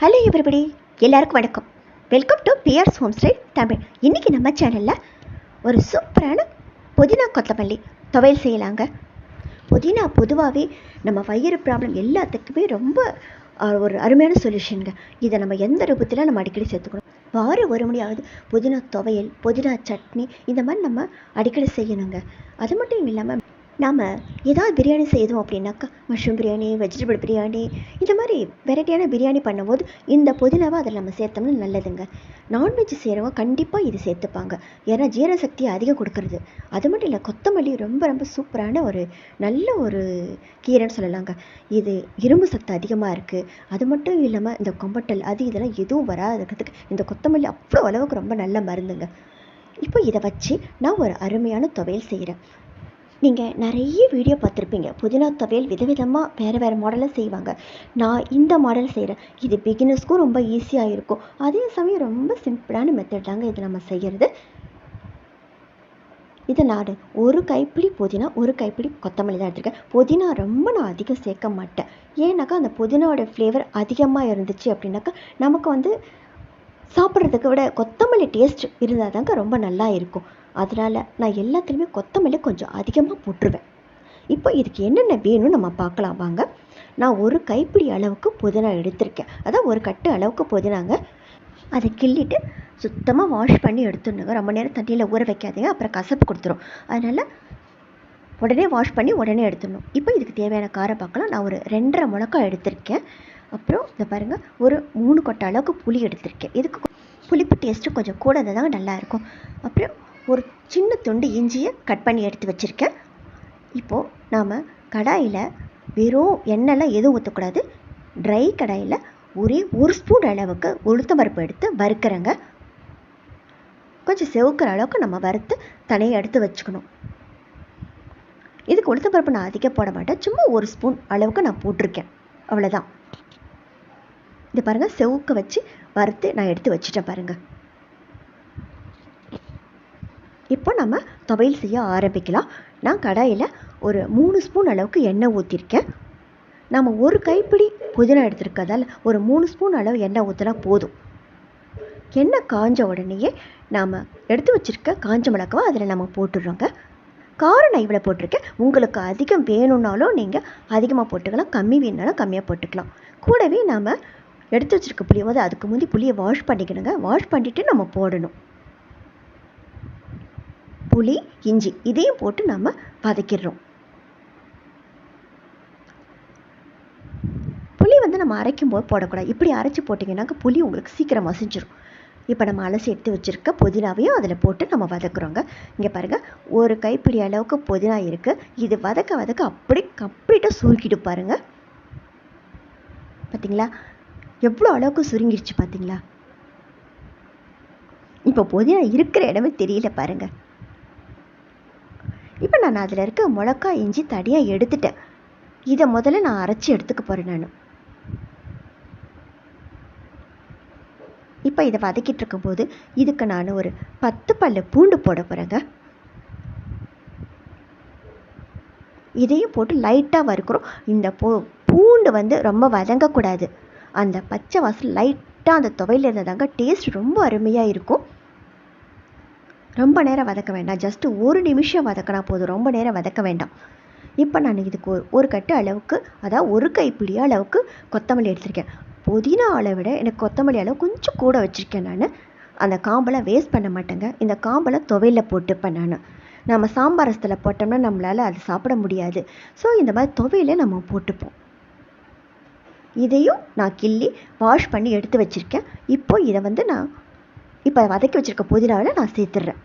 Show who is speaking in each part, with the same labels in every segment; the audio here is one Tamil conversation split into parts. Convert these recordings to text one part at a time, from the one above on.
Speaker 1: ஹலோ எவ்ரிபடி, எல்லாருக்கும் வணக்கம். Welcome to Pierce home style Tamil. இன்றைக்கி நம்ம சேனலில் ஒரு சூப்பரான புதினா கொத்தமல்லி துவையல் செய்யலாங்க. புதினா பொதுவாகவே நம்ம வயிறு ப்ராப்ளம் எல்லாத்துக்குமே ரொம்ப ஒரு அருமையான சொல்யூஷனுங்க. இதை நம்ம எந்த ரூபத்தில் நம்ம அடிக்கடி சேர்த்துக்கணும். வாரம் ஒரு முடியாவது புதினா துவையல், புதினா சட்னி இந்த மாதிரி நம்ம அடிக்கடி செய்யணுங்க. அது மட்டும் இல்லாமல் நாம் ஏதாவது பிரியாணி செய்தோம் அப்படின்னாக்கா, மஷ்ரூம் பிரியாணி, வெஜிடபிள் பிரியாணி, இந்த மாதிரி வெரைட்டியான பிரியாணி பண்ணும்போது இந்த புதினாவை அதில் நம்ம சேர்த்தோம்னா நல்லதுங்க. நான்வெஜ் செய்கிறவங்க கண்டிப்பாக இது சேர்த்துப்பாங்க, ஏன்னா ஜீரண சக்தியை அதிகம் கொடுக்குறது. அது மட்டும் இல்லை, கொத்தமல்லி ரொம்ப ரொம்ப சூப்பரான ஒரு நல்ல ஒரு கீரைன்னு சொல்லலாங்க. இது இரும்பு சத்து அதிகமாக இருக்குது. அது மட்டும் இல்லாமல் இந்த கொம்பட்டல் அது இதெல்லாம் எதுவும் வராதுக்கிறதுக்கு இந்த கொத்தமல்லி அவ்வளோ அளவுக்கு ரொம்ப நல்ல மருந்துங்க. இப்போ இதை வச்சு நான் ஒரு அருமையான துவையல் செய்கிறேன். நீங்கள் நிறைய வீடியோ பார்த்துருப்பீங்க, புதினா துவையல் விதவிதமாக வேறு மாடலில் செய்வாங்க. நான் இந்த மாடல் செய்கிறேன். இது பிகினர்ஸ்க்கும் ரொம்ப ஈஸியாக இருக்கும், அதே சமயம் ரொம்ப சிம்பிளான மெத்தட் தாங்க இது நம்ம செய்கிறது. இதை நான் ஒரு கைப்பிடி புதினா, ஒரு கைப்பிடி கொத்தமல்லி தான் எடுத்துருக்கேன். புதினா ரொம்ப நான் அதிகம் சேர்க்க மாட்டேன், ஏன்னாக்கா அந்த புதினாவோட ஃப்ளேவர் அதிகமாக இருந்துச்சு அப்படின்னாக்கா நமக்கு சாப்பிட்றதுக்கு விட கொத்தமல்லி டேஸ்ட் இருந்தால் தாங்க ரொம்ப நல்லா இருக்கும். அதனால் நான் எல்லாத்துலேயுமே கொத்தமல்லி கொஞ்சம் அதிகமாக போட்டுருவேன். இப்போ இதுக்கு என்னென்ன வேணும்னு நம்ம பார்க்கலாம் வாங்க. நான் ஒரு கைப்பிடி அளவுக்கு புதினா எடுத்திருக்கேன், அதான் ஒரு கட்டு அளவுக்கு புதினாங்க. அதை கிள்ளிட்டு சுத்தமாக வாஷ் பண்ணி எடுத்துடணுங்க. ரொம்ப நேரம் தண்ணியில் ஊற வைக்காதீங்க, அப்புறம் கசப்பு கொடுத்துரும். அதனால் உடனே வாஷ் பண்ணி உடனே எடுத்துடணும். இப்போ இதுக்கு தேவையான காரம் பார்க்கலாம். நான் ஒரு 2.5 மிளகாய் எடுத்திருக்கேன். அப்புறம் இதை பாருங்கள், ஒரு 3 கொட்டை அளவுக்கு புளி எடுத்திருக்கேன். இதுக்கு புளிப்பு டேஸ்ட்டு கொஞ்சம் கூட இருந்தால் தாங்க நல்லாயிருக்கும். அப்புறம் ஒரு சின்ன துண்டு இஞ்சியை கட் பண்ணி எடுத்து வச்சுருக்கேன். இப்போது நாம் கடாயில் வெறும் எண்ணெய்லாம் எதுவும் ஊற்றக்கூடாது, ட்ரை கடாயில் ஒரே 1 ஸ்பூன் அளவுக்கு உளுத்தம்பருப்பு எடுத்து வறுக்கிறேங்க. கொஞ்சம் செவக்கிற அளவுக்கு நம்ம வறுத்து தனியாக எடுத்து வச்சுக்கணும். இதுக்கு உளுத்தம்பருப்பு நான் அதிகம் போட மாட்டேன், சும்மா 1 ஸ்பூன் அளவுக்கு நான் போட்டிருக்கேன், அவ்வளோதான். இது பாருங்கள், செவக்க வச்சு வறுத்து நான் எடுத்து வச்சுட்டேன் பாருங்கள். இப்போ நம்ம துவையல் செய்ய ஆரம்பிக்கலாம். நான் கடாயில் ஒரு 3 ஸ்பூன் அளவுக்கு எண்ணெய் ஊற்றிருக்கேன். நம்ம ஒரு கைப்பிடி புதினா எடுத்துருக்கதால் ஒரு 3 ஸ்பூன் அளவு எண்ணெய் ஊற்றினா போதும். எண்ணெய் காஞ்ச உடனேயே நாம் எடுத்து வச்சுருக்க காஞ்ச மிளகாவை அதில் நம்ம போட்டுடுறோங்க. காரம் நான் இவ்வளோ போட்டிருக்கேன். உங்களுக்கு அதிகம் வேணும்னாலும் நீங்கள் அதிகமாக போட்டுக்கலாம், கம்மி வேணுனாலும் கம்மியாக போட்டுக்கலாம். கூடவே நாம் எடுத்து வச்சுருக்க புளியை அதுக்கு முந்தி புளியை வாஷ் பண்ணிக்கணுங்க. வாஷ் பண்ணிவிட்டு நம்ம போடணும். புளி, இஞ்சி இதையும் போட்டு நம்ம வதக்கிடுறோம். புளி நம்ம அரைக்கும் போது போடக்கூடாது, இப்படி அரைச்சி போட்டிங்கன்னாக்க புளி உங்களுக்கு சீக்கிரம் மசிஞ்சிடும். இப்போ நம்ம அலசி எடுத்து வச்சுருக்க புதினாவையும் அதில் போட்டு நம்ம வதக்குறோங்க. இங்கே பாருங்கள், ஒரு கைப்பிடி அளவுக்கு புதினா இருக்குது. இது வதக்க அப்படி கம்ப்ளீட்டாக சுருக்கிட்டு பாருங்கள். பார்த்தீங்களா எவ்வளோ அளவுக்கு சுருங்கிடுச்சு பார்த்தீங்களா? இப்போ புதினா இருக்கிற இடமே தெரியல பாருங்கள். இப்போ நான் அதில் இருக்க மிளகாய், இஞ்சி தனியாக எடுத்துட்டேன். இதை முதல்ல நான் அரைச்சி எடுத்துக்க போகிறேன் நான். இப்போ இதை வதக்கிட்டு இருக்கும்போது இதுக்கு நான் ஒரு 10 பல்லு பூண்டு போட போகிறேங்க. இதையும் போட்டு லைட்டாக வறுக்கிறோம். இந்த பூண்டு ரொம்ப வதங்கக்கூடாது, அந்த பச்சை வாசல் லைட்டாக அந்த துவையில் இருந்ததாங்க டேஸ்ட் ரொம்ப அருமையாக இருக்கும். ரொம்ப நேரம் வதக்க வேண்டாம், ஜஸ்ட்டு 1 நிமிஷம் வதக்கினா போதும், ரொம்ப நேரம் வதக்க வேண்டாம். இப்போ நான் இதுக்கு ஒரு கட்டு அளவுக்கு, அதாவது ஒரு கைப்பிடி அளவுக்கு கொத்தமல்லி எடுத்திருக்கேன். புதினா அளவிட எனக்கு கொத்தமல்லி அளவு கொஞ்சம் கூட வச்சுருக்கேன் நான். அந்த காம்பெல்லாம் வேஸ்ட் பண்ண மாட்டேங்க. இந்த காம்பெல்லாம் துவையில் போட்டுப்பேன் நான். நம்ம சாம்பார் ரசத்தில் போட்டோம்னா நம்மளால் அது சாப்பிட முடியாது. ஸோ இந்த மாதிரி துவையில் நம்ம போட்டுப்போம். இதையும் நான் கிள்ளி வாஷ் பண்ணி எடுத்து வச்சுருக்கேன். இப்போ இதை நான் இப்போ வதக்கி வச்சுருக்க புதினாவில் நான் சேர்த்துடுறேன்.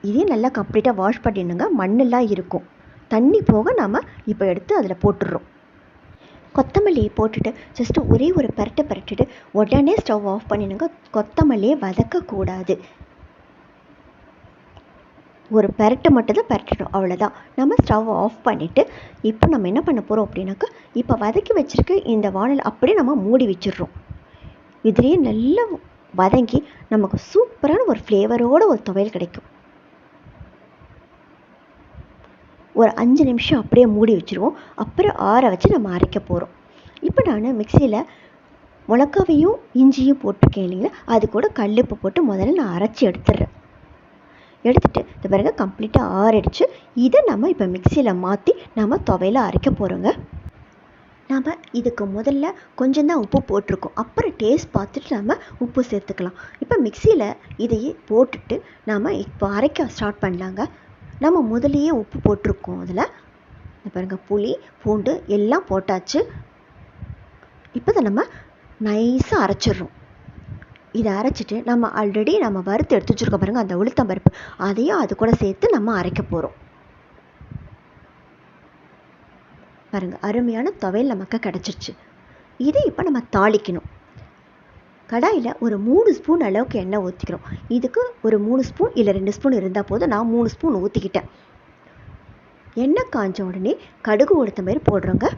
Speaker 1: இதையும் நல்லா கம்ப்ளீட்டாக வாஷ் பண்ணிடணுங்க, மண்ணெல்லாம் இருக்கும், தண்ணி போக நாம் இப்போ எடுத்து அதில் போட்டுடுறோம். கொத்தமல்லியை போட்டுட்டு ஜஸ்ட்டு ஒரே ஒரு பரட்டுட்டு உடனே ஸ்டவ் ஆஃப் பண்ணிடுங்க. கொத்தமல்லியை வதக்கக்கூடாது, ஒரு பரட்டு மட்டும்தான் பரட்டணும், அவ்வளோதான். நம்ம ஸ்டவ் ஆஃப் பண்ணிவிட்டு இப்போ நம்ம என்ன பண்ண போகிறோம் அப்படின்னாக்கா, இப்போ வதக்கி வச்சுருக்க இந்த வானல் அப்படியே நம்ம மூடி வச்சிடுறோம். இதுலேயே நல்லா வதங்கி நமக்கு சூப்பரான ஒரு ஃப்ளேவரோட ஒரு துவையல் கிடைக்கும். ஒரு 5 நிமிஷம் அப்படியே மூடி வச்சுருவோம். அப்புறம் ஆற வச்சு நம்ம அரைக்க போகிறோம். இப்போ நான் மிக்சியில் மிளகாவையும் இஞ்சியும் போட்டிருக்கேன் இல்லைங்களா, அது கூட கல்லுப்பு போட்டு முதல்ல நான் அரைச்சி எடுத்துடுறேன். எடுத்துகிட்டு இந்த பாருங்க கம்ப்ளீட்டாக ஆறிடுச்சு. இதை நம்ம இப்போ மிக்சியில் மாற்றி நம்ம துவையில் அரைக்க போகிறோங்க. நாம் இதுக்கு முதல்ல கொஞ்சம் தான் உப்பு போட்டிருக்கோம். அப்புறம் டேஸ்ட் பார்த்துட்டு நம்ம உப்பு சேர்த்துக்கலாம். இப்போ மிக்சியில் இதையே போட்டுட்டு நாம் இப்போ அரைக்க ஸ்டார்ட் பண்ணலாங்க. நம்ம முதலையே உப்பு போட்டிருக்கோம். அதில் இந்த பாருங்கள் புளி பூண்டு எல்லாம் போட்டாச்சு. இப்போ தான் நம்ம நைஸாக அரைச்சிடுறோம். இதை அரைச்சிட்டு நம்ம ஆல்ரெடி நம்ம வறுத்து எடுத்து வச்சுருக்கோம் பாருங்கள் அந்த உளுத்தம் பருப்பு, அதையும் அது கூட சேர்த்து நம்ம அரைக்க போகிறோம். பாருங்கள் அருமையான துவையல் நமக்கு கிடச்சிருச்சு. இதை இப்போ நம்ம தாளிக்கணும். கடாயில் ஒரு 3 ஸ்பூன் அளவுக்கு எண்ணெய் ஊற்றிக்கிறோம். இதுக்கு ஒரு 3 ஸ்பூன் இல்லை 2 ஸ்பூன் இருந்தால் போதும். நான் 3 ஸ்பூன் ஊற்றிக்கிட்டேன். எண்ணெய் காஞ்ச உடனே கடுகு உளுத்தம் பருப்பு போடுறோங்க.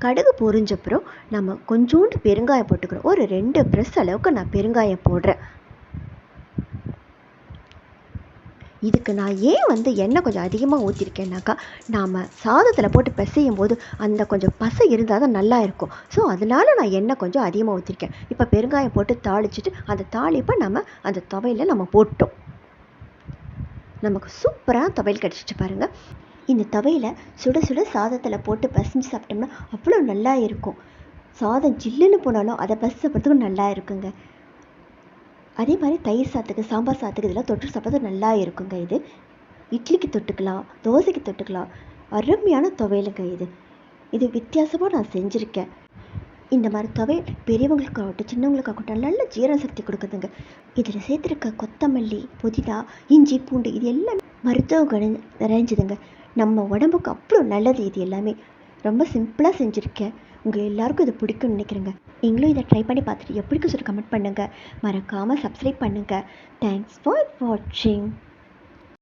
Speaker 1: கடுகு பொரிஞ்சப்புறம் நம்ம கொஞ்சோண்டு பெருங்காயம் போட்டுக்கிறோம். ஒரு 2 பிரஸ் அளவுக்கு நான் பெருங்காயம் போடுறேன். இதுக்கு நான் ஏன் எண்ணெய் கொஞ்சம் அதிகமாக ஊற்றிருக்கேன்னாக்கா, நாம் சாதத்தில் போட்டு பிசையும் போது அந்த கொஞ்சம் பசை இருந்தால் தான் நல்லா இருக்கும். ஸோ அதனால் நான் எண்ணெய் கொஞ்சம் அதிகமாக ஊற்றிருக்கேன். இப்போ பெருங்காயம் போட்டு தாளிச்சிட்டு அந்த தாளிப்பை நம்ம அந்த துவையில் நம்ம போட்டோம். நமக்கு சூப்பராக துவையல் கிடச்சிச்சு பாருங்கள். இந்த துவையில் சுட சுட சாதத்தில் போட்டு பசைஞ்சு சாப்பிட்டோம்னா அவ்வளோ நல்லா இருக்கும். சாதம் ஜில்லுன்னு போனாலும் அதை பசை சாப்பிட்றதுக்கும் நல்லா இருக்குங்க. அதே மாதிரி தயிர் சாத்துக்கு சாம்பார் சாத்துக்கு இதெல்லாம் தொட்டு சாப்பிட்றது நல்லா இருக்குங்க. இது இட்லிக்கு தொட்டுக்கலாம், தோசைக்கு தொட்டுக்கலாம். அருமையான துவையலுங்க இது. இது வித்தியாசமாக நான் செஞ்சுருக்கேன். இந்த மாதிரி துவையல் பெரியவங்களுக்காகட்டும் சின்னவங்களுக்காகட்டும் நல்ல ஜீரண சக்தி கொடுக்குதுங்க. இதில் சேர்த்துருக்க கொத்தமல்லி புதினா இஞ்சி பூண்டு இது எல்லாமே மருத்துவ குணம் நிறைஞ்சதுங்க. நம்ம உடம்புக்கு அவ்வளோ நல்லது. இது எல்லாமே ரொம்ப சிம்பிளாக செஞ்சுருக்கேன். உங்கள் எல்லாருக்கும் இது பிடிக்கும்னு நினைக்கிறேங்க. நீங்களும் இதை ட்ரை பண்ணி பார்த்துட்டு எப்படிக்கும் சொல்லி கமெண்ட் பண்ணுங்கள். மறக்காமல் சப்ஸ்கிரைப் பண்ணுங்கள். தேங்க்ஸ் ஃபார் வாட்சிங்.